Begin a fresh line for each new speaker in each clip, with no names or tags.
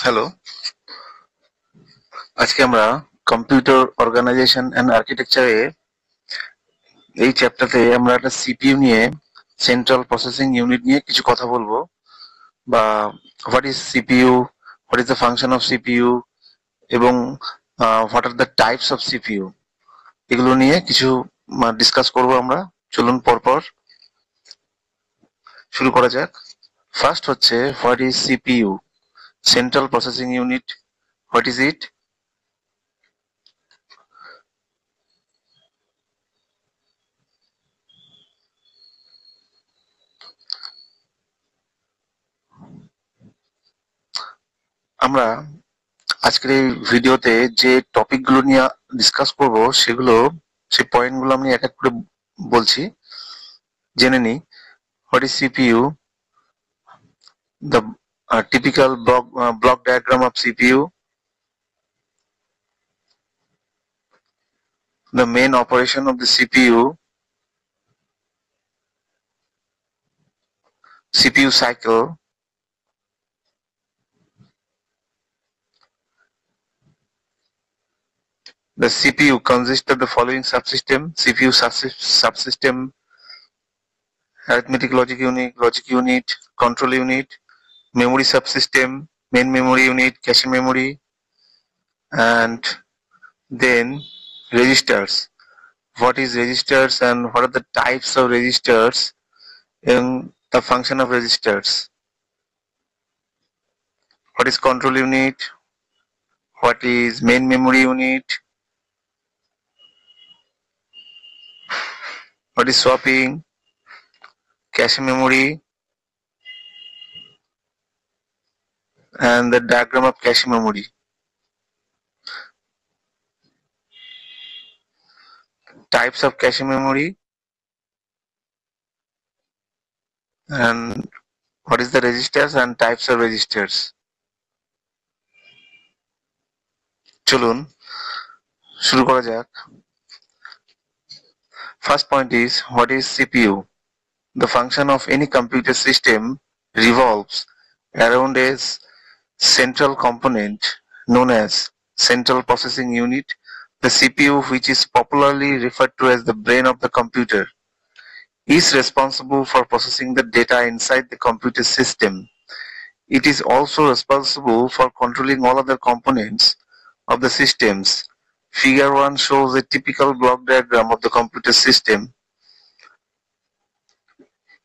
Hello, আজকে আমরা computer organisation and আর্কিটেকচারে এই চ্যাপ্টারতে আমরা একটা সিপিইউ নিয়ে সেন্ট্রাল প্রসেসিং ইউনিট নিয়ে কিছু কথা বলবো বা what is CPU, what is the function of CPU এবং what are the types of CPU, এগুলো নিয়ে কিছু ডিসকাস করব আমরা। চলুন পরপর শুরু করা যাক। ফার্স্ট হচ্ছে what is CPU, central processing unit, what is it? আমরা আজকের এই ভিডিওতে যে টপিকগুলো নিয়ে ডিসকাস করব সেই পয়েন্টগুলো আমি এক এক করে বলছি, জেনে নিই। What is CPU, the typical block diagram of CPU, the main operation of the CPU cycle, the CPU consists of the following subsystem: CPU subsystem, arithmetic logic unit, control unit, memory subsystem, main memory unit, cache memory, and then registers. What is registers and what are the types of registers and the function of registers? What is control unit? What is main memory unit? What is swapping? Cache memory and the diagram of cache memory. Types of cache memory and what is the registers and types of registers. চলুন শুরু করা যাক। First point is what is CPU? The function of any computer system revolves around a central component known as central processing unit, the CPU, which is popularly referred to as the brain of the computer, is responsible for processing the data inside the computer system. It is also responsible for controlling all other components of the systems. Figure 1 shows a typical block diagram of the computer system,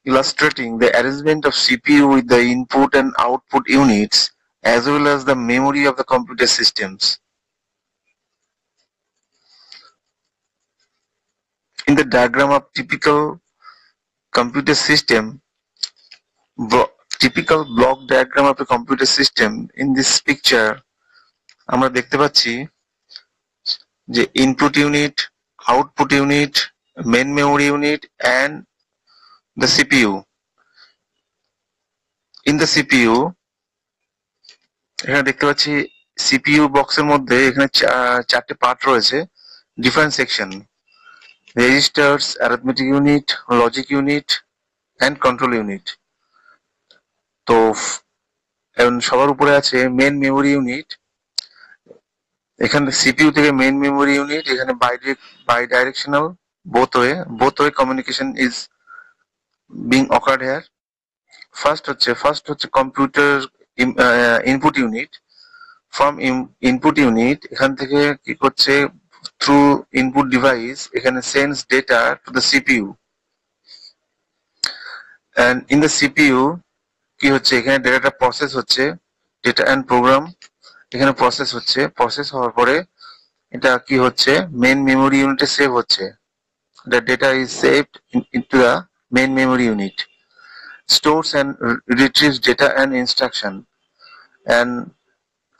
illustrating the arrangement of CPU with the input and output units as well as the memory of the computer systems. In the diagram of typical computer system, typical block diagram of a computer system, in this picture আমরা দেখতে পাচ্ছি যে input unit, output unit, main memory unit and the CPU. In the CPU এখানে দেখতে পাচ্ছি CPU বক্সের মধ্যে এখানে চারটে পার্ট রয়েছে, different section: registers, arithmetic unit, logic unit and control unit. তো এখন সবার উপরে আছে মেন মেমোরি ইউনিট। এখানে CPU থেকে মেন মেমোরি ইউনিট, এখানে bidirectional both way communication is being occurred here. First হচ্ছে computer input unit. From input unit এখান থেকে কি করছে, থ্রু ইনপুট ডিভাইস এখানে sends data to the CPU, and in the CPU কি হচ্ছে, এখানে ডেটাটা প্রসেস হচ্ছে, ডেটা এন্ড প্রোগ্রাম এখানে প্রসেস হওয়ার পরে এটা কি হচ্ছে, মেন মেমোরি ইউনিটে সেভ হচ্ছে। the data is saved into the main memory unit, stores and retrieves data and instruction, and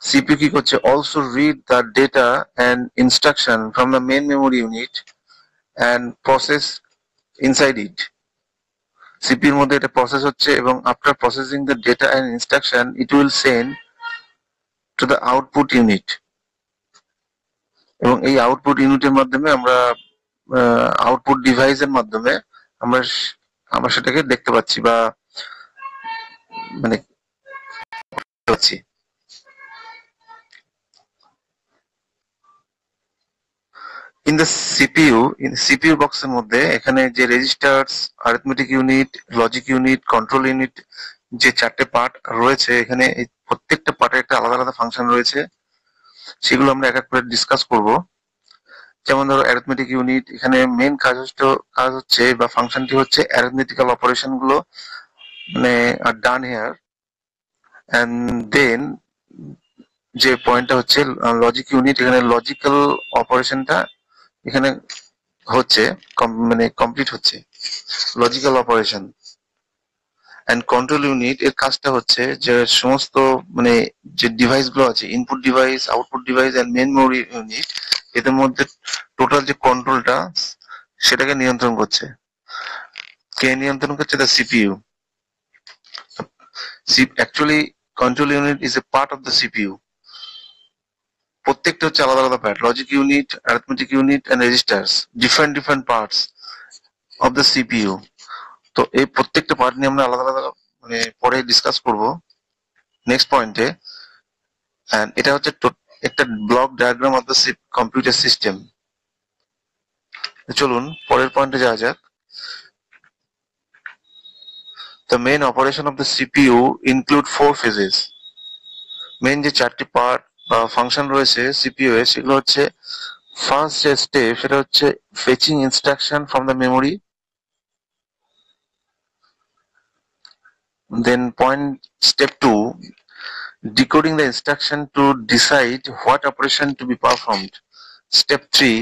CPU কি করছে, also read the data and instruction from the main memory unit and process inside it. CPU এর মধ্যে এটা process হচ্ছে এবং after processing the data and instruction it will send to the output unit, এবং এই output ইউনিটের মাধ্যমে আমরা আউটপুট ডিভাইসের মাধ্যমে আমরা সেটাকে দেখতে পাচ্ছি বা মানে পাচ্ছি। ইন দ্য সিপিইউ বক্সের মধ্যে এখানে যে registers, arithmetic unit, logic unit, control unit, যে চারটে পার্ট রয়েছে এখানে, এই প্রত্যেকটা পার্টের একটা আলাদা আলাদা ফাংশন রয়েছে, সেগুলো আমরা এক এক করে ডিসকাস করব। যেমন ধরো অ্যারিথমেটিক ইউনিট, এখানে মেন কাজ হচ্ছে বা ফাংশনটি হচ্ছে অ্যারিথমেটিক্যাল অপারেশন গুলো মানে ডান হেয়ার। অ্যান্ড দেন যে পয়েন্টটা হচ্ছে লজিক ইউনিট, এখানে লজিক্যাল অপারেশনটা এখানে হচ্ছে মানে কমপ্লিট হচ্ছে logical operation. And control unit এর কাজটা হচ্ছে যে সমস্ত মানে যে ডিভাইস গুলো আছে, input device, output device and main memory unit, এদের মধ্যে টোটাল যে কন্ট্রোলটা সেটাকে নিয়ন্ত্রণ করছে। কে নিয়ন্ত্রণ করছে? The CPU. Actually control unit is a part of the CPU. প্রত্যেকটা হচ্ছে আলাদা আলাদা part, logic unit, arithmetic unit and registers, different different parts of the CPU. তো এই প্রত্যেকটা পার্ট নিয়ে আমরা আলাদা আলাদা মানে পরে ডিসকাস করব নেক্সট পয়েন্টে। এন্ড এটা হচ্ছে একটা block diagram of the computer system. চলুন পরের পয়েন্টে যাওয়া যাক। The main operation of the CPU include four phases. Main যে চারটি পার্ট বা ফাংশন রয়েছে সিপিইউ এর, সেগুলো হচ্ছে ফার্স্ট যে স্টেপ সেটা হচ্ছে fetching instruction from the memory. Then point step 2, decoding the instruction to decide what operation to be performed. Step 3,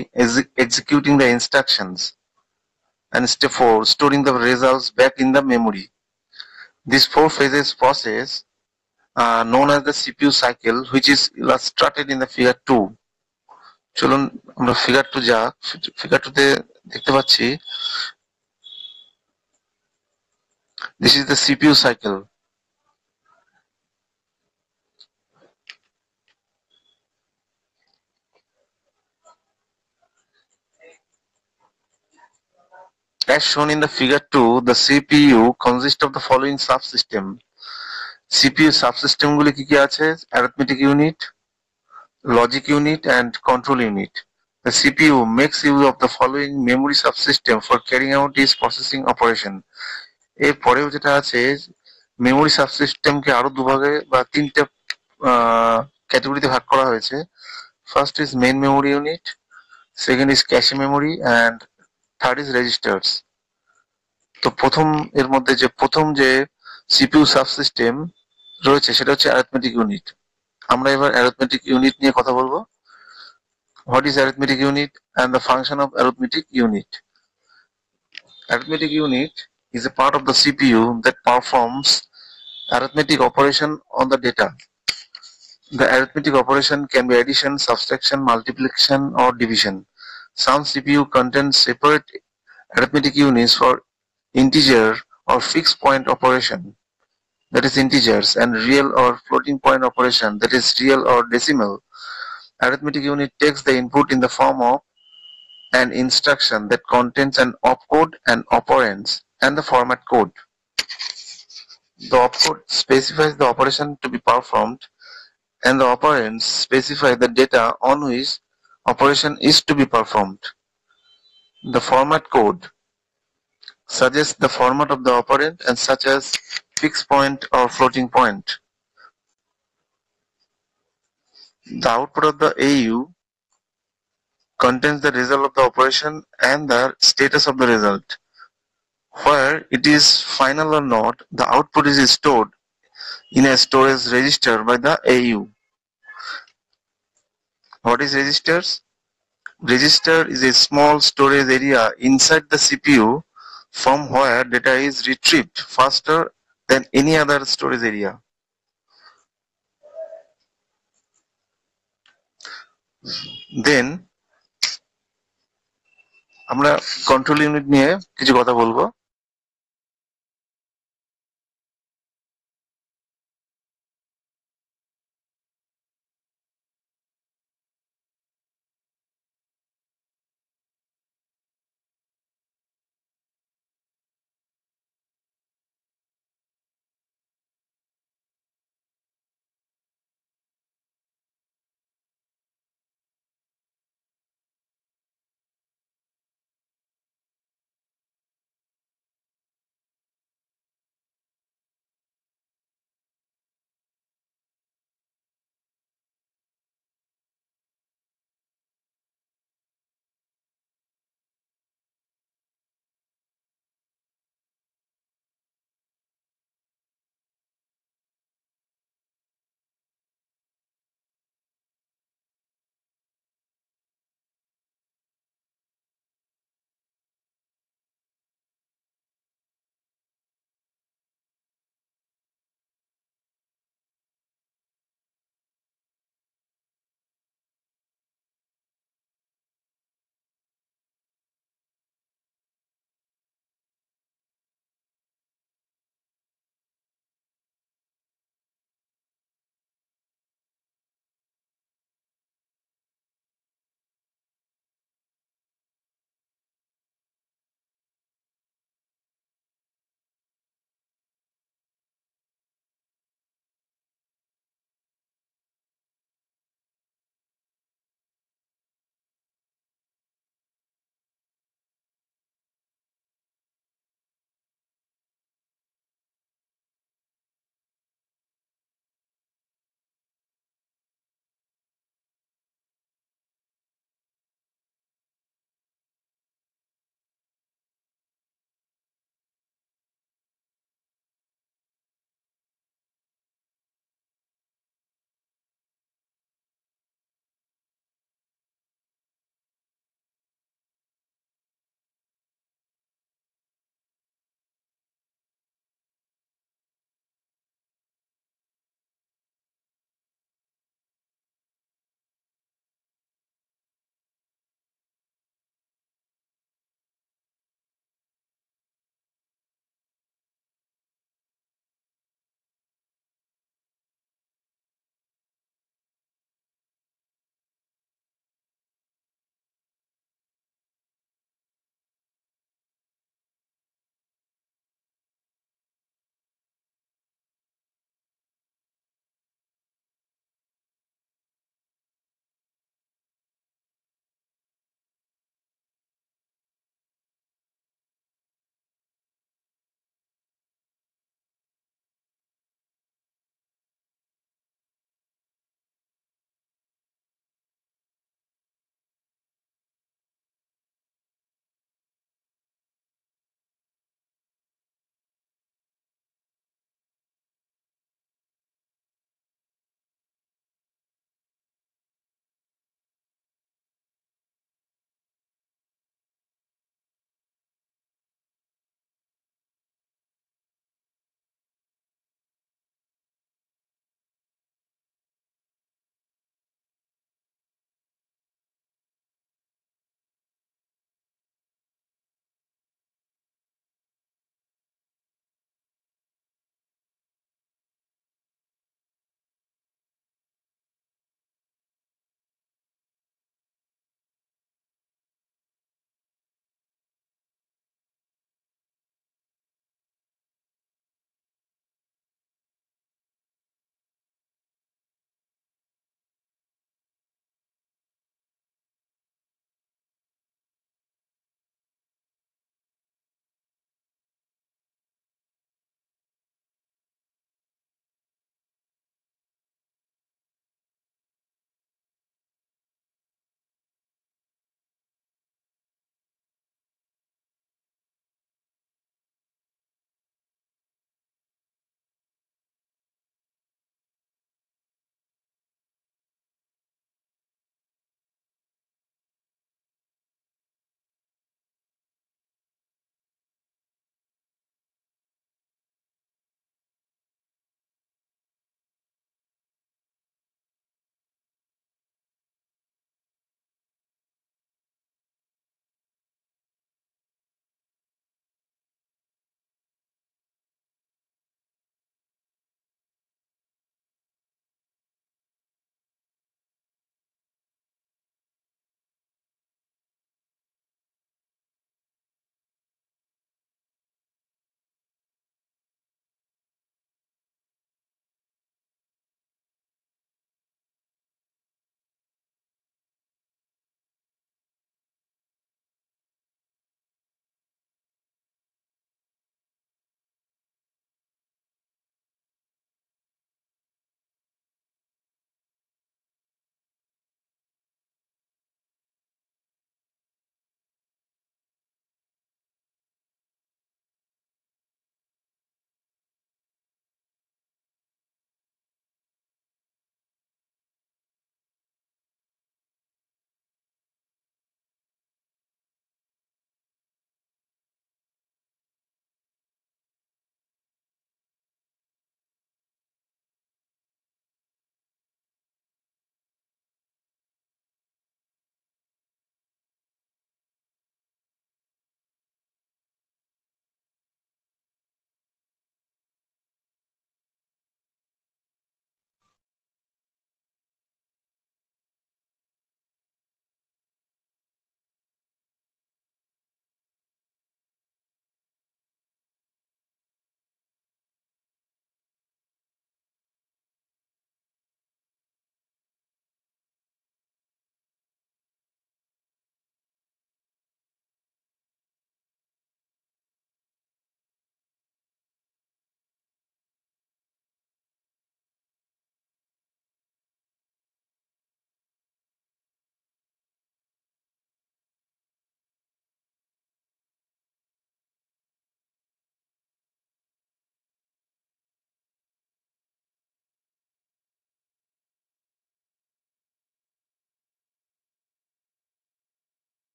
executing the instructions. And step 4, storing the results back in the memory. These four phases process known as the CPU cycle, which is illustrated in the figure 2. চলুন আমরা figure 2 যাক। Figure 2 তে দেখতে পাচ্ছি this is the CPU cycle. As shown in the figure 2, the CPU consists of the following subsystem. CPU subsystem গুলি কি কি আছে? arithmetic unit, logic unit and control unit. The CPU makes use of the following memory subsystem for carrying out its processing operation. এর পরেও যেটা আছে, memory সাবসিস্টেমকে আরো দুভাগে বা তিনটে ক্যাটাগরিতে ভাগ করা হয়েছে। First is main memory unit, second is cache memory and third is registers. তো এর মধ্যে যে প্রথম যে সিপিইউ সাবসিস্টেম রয়েছে সেটা হচ্ছে অ্যারিথমেটিক ইউনিট। আমরা এবার অ্যারিথমেটিক ইউনিট নিয়ে কথা বলবো। What is arithmetic unit and the function of arithmetic unit? Arithmetic unit is a part of the CPU that performs arithmetic operation on the data. The arithmetic operation can be addition, subtraction, multiplication, or division. Some CPU contain separate arithmetic units for integer or fixed point operation, that is integers, and real or floating point operation, that is real or decimal. Arithmetic unit takes the input in the form of an instruction that contains an opcode and operands and the format code. The opcode specifies the operation to be performed and the operands specify the data on which operation is to be performed. The format code suggests the format of the operand and such as fixed point or floating point. The output of the AU contains the result of the operation and the status of the result. Where it is final or not, the output is stored in a storage register by the AU. What is registers? Register is a small storage area inside the CPU from where data is retrieved faster than any other storage area. Then আমরা control unit নিয়ে কিছু কথা বলবো।